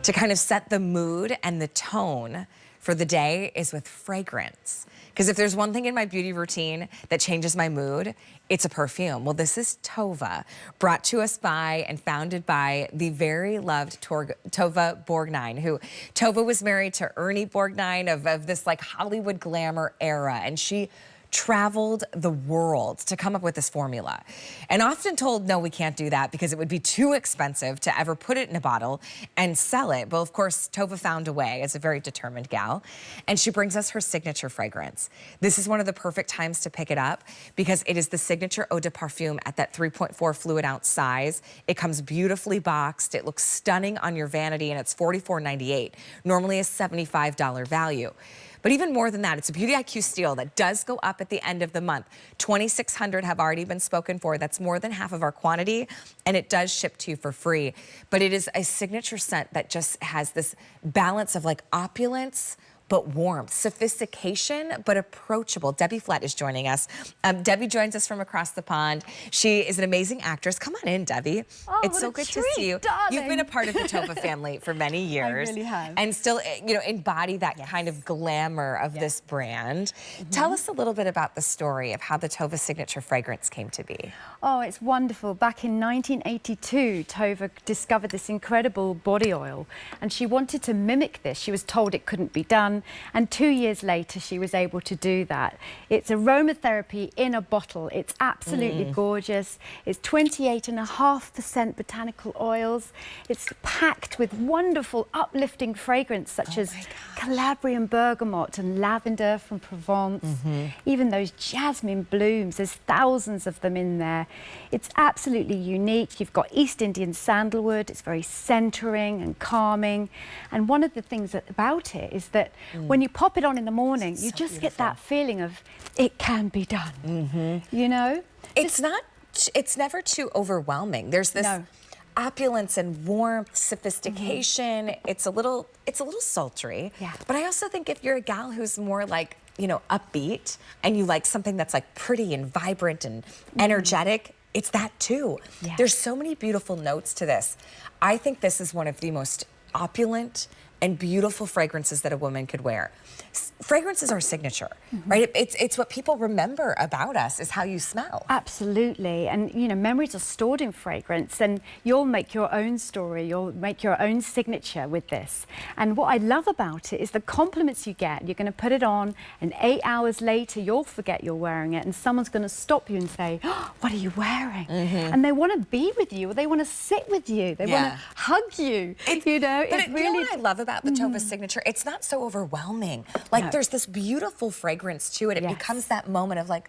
to kind of set the mood and the tone for the day is with fragrance. Because if there's one thing in my beauty routine that changes my mood, it's a perfume. Well, this is TOVA, brought to us by and founded by the very loved TOVA Borgnine, who TOVA was married to Ernie Borgnine of this like Hollywood glamour era, and she traveled the world to come up with this formula. And often told, no, we can't do that because it would be too expensive to ever put it in a bottle and sell it. But of course, TOVA found a way as a very determined gal. And she brings us her signature fragrance. This is one of the perfect times to pick it up because it is the signature Eau de Parfum at that 3.4 fluid ounce size. It comes beautifully boxed. It looks stunning on your vanity, and it's $44.98, normally a $75 value. But even more than that, it's a Beauty IQ steal that does go up at the end of the month. 2,600 have already been spoken for. That's more than half of our quantity, and it does ship to you for free. But it is a signature scent that just has this balance of like opulence, but warmth, sophistication, but approachable. Debbie Flett is joining us. Debbie joins us from across the pond. She is an amazing actress. Come on in, Debbie. Oh, it's so good to see you. Darling. You've been a part of the TOVA family for many years. I really have. And still, you know, embody that kind of glamour of this brand. Tell us a little bit about the story of how the TOVA signature fragrance came to be. Oh, it's wonderful. Back in 1982, TOVA discovered this incredible body oil, and she wanted to mimic this. She was told it couldn't be done, and 2 years later, she was able to do that. It's aromatherapy in a bottle. It's absolutely gorgeous. It's 28.5% botanical oils. It's packed with wonderful, uplifting fragrance such as Calabrian bergamot and lavender from Provence. Even those jasmine blooms, there's thousands of them in there. It's absolutely unique. You've got East Indian sandalwood. It's very centering and calming. And one of the things about it is that when you pop it on in the morning, you just get that feeling of it can be done. You know? It's never too overwhelming. There's this opulence and warmth, sophistication. It's a little sultry. But I also think if you're a gal who's more like, you know, upbeat, and you like something that's like pretty and vibrant and energetic, it's that too. There's so many beautiful notes to this. I think this is one of the most opulent and beautiful fragrances that a woman could wear. Fragrances are signature, right? It's what people remember about us is how you smell. Absolutely. And, you know, memories are stored in fragrance, and you'll make your own story. You'll make your own signature with this. And what I love about it is the compliments you get. You're going to put it on, and 8 hours later, you'll forget you're wearing it, and someone's going to stop you and say, oh, what are you wearing? And they want to be with you, or they want to sit with you. They want to hug you. You know, but you know what I love about the TOVA signature? It's not so overwhelming. Like, there's this beautiful fragrance to it. It becomes that moment of like,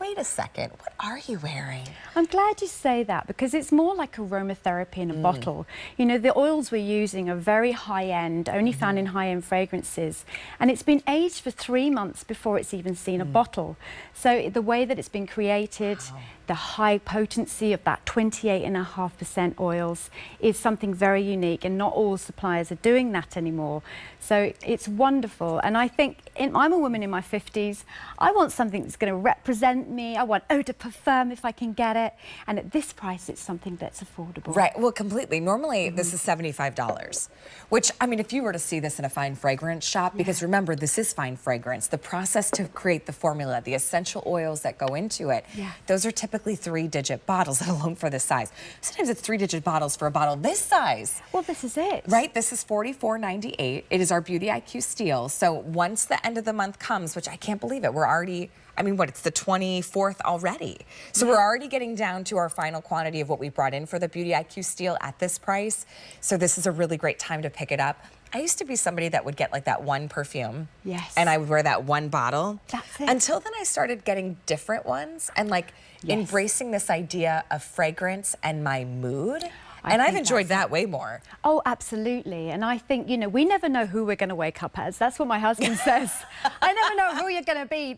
wait a second, what are you wearing? I'm glad you say that, because it's more like aromatherapy in a bottle. You know, the oils we're using are very high-end, only found in high-end fragrances. And it's been aged for 3 months before it's even seen a bottle. So the way that it's been created, the high potency of that 28.5% oils is something very unique, and not all suppliers are doing that anymore. So it's wonderful. And I think, I'm a woman in my 50s, I want something that's going to represent me. I want Eau de Parfum if I can get it. And at this price, it's something that's affordable. Right, well, completely. Normally, this is $75, which, I mean, if you were to see this in a fine fragrance shop, because remember, this is fine fragrance, the process to create the formula, the essential oils that go into it, those are typically 3-digit bottles, let alone for this size. Sometimes it's 3-digit bottles for a bottle this size. Well, this is it. Right, this is $44.98. It is our Beauty IQ steal. So once the end of the month comes, which I can't believe it, we're already, I mean, what, it's the 24th already. So we're already getting down to our final quantity of what we brought in for the Beauty IQ steal at this price. So this is a really great time to pick it up. I used to be somebody that would get like that one perfume. And I would wear that one bottle. That's it. Until then I started getting different ones and like embracing this idea of fragrance and my mood. And I've enjoyed that way more. Oh, absolutely. And I think, you know, we never know who we're going to wake up as. That's what my husband says. I never know who you're going to be.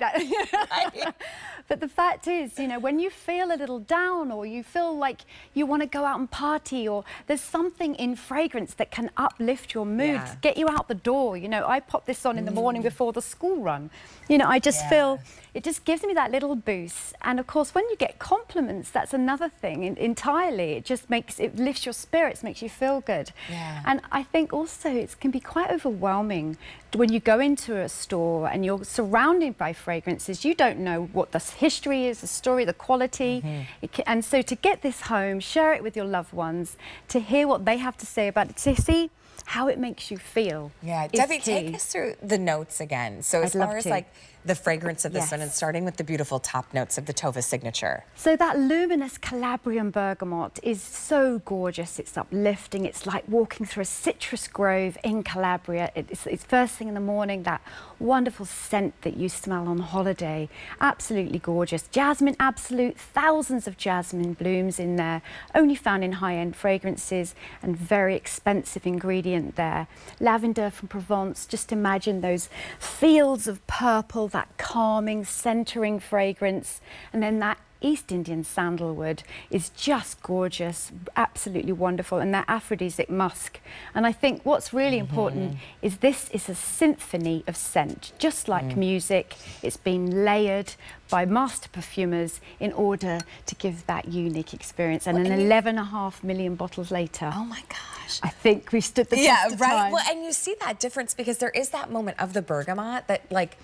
But the fact is, you know, when you feel a little down, or you feel like you want to go out and party, or there's something in fragrance that can uplift your mood, get you out the door. You know, I pop this on in the morning before the school run. You know, I just feel it just gives me that little boost. And of course, when you get compliments, that's another thing entirely. It just makes it lifts lifts your spirits, makes you feel good. Yeah. And I think also it can be quite overwhelming when you go into a store and you're surrounded by fragrances. You don't know what the history is, the story, the quality. And so to get this home, share it with your loved ones, to hear what they have to say about it, to see how it makes you feel. Yeah, Debbie, take us through the notes again. So as far as like the fragrance of this one, and starting with the beautiful top notes of the TOVA signature. So that luminous Calabrian bergamot is so gorgeous. It's uplifting. It's like walking through a citrus grove in Calabria. It's first thing in the morning, that wonderful scent that you smell on holiday. Absolutely gorgeous. Jasmine Absolute, thousands of jasmine blooms in there, only found in high-end fragrances, and very expensive ingredient there. Lavender from Provence, just imagine those fields of purple, that calming, centering fragrance, and then that East Indian sandalwood is just gorgeous, absolutely wonderful, and that aphrodisiac musk. And I think what's really important is this is a symphony of scent, just like music. It's been layered by master perfumers in order to give that unique experience. And 11.5 million bottles later. Oh my gosh. I think we stood the test of time. Well, and you see that difference because there is that moment of the bergamot that, like,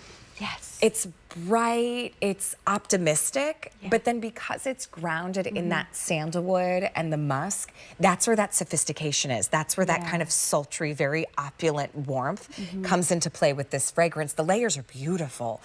it's bright, it's optimistic, but then because it's grounded in that sandalwood and the musk, that's where that sophistication is. That's where that kind of sultry, very opulent warmth comes into play with this fragrance. The layers are beautiful.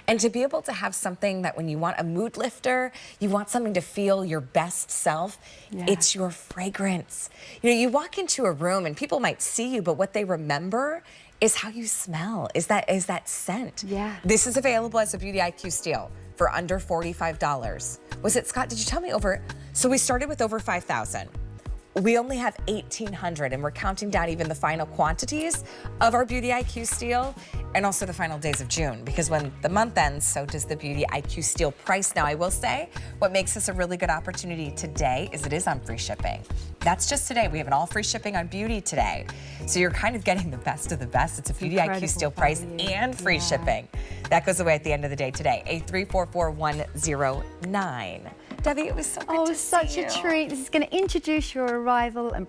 And to be able to have something that when you want a mood lifter, you want something to feel your best self, it's your fragrance. You know, you walk into a room and people might see you, but what they remember is how you smell, is that scent. Yeah. This is available as a Beauty IQ Steal for under $45. Was it, Scott, did you tell me over? So we started with over 5,000. We only have 1,800, and we're counting down even the final quantities of our Beauty IQ Steal and also the final days of June, because when the month ends, so does the Beauty IQ Steal price. Now, I will say, what makes this a really good opportunity today is it is on free shipping. That's just today. We have an all free shipping on Beauty today. So you're kind of getting the best of the best. It's a Beauty IQ Steal price and free shipping. That goes away at the end of the day today. 8344109. Debbie, it was so good to see you. Oh, such a treat. This is going to introduce your arrival and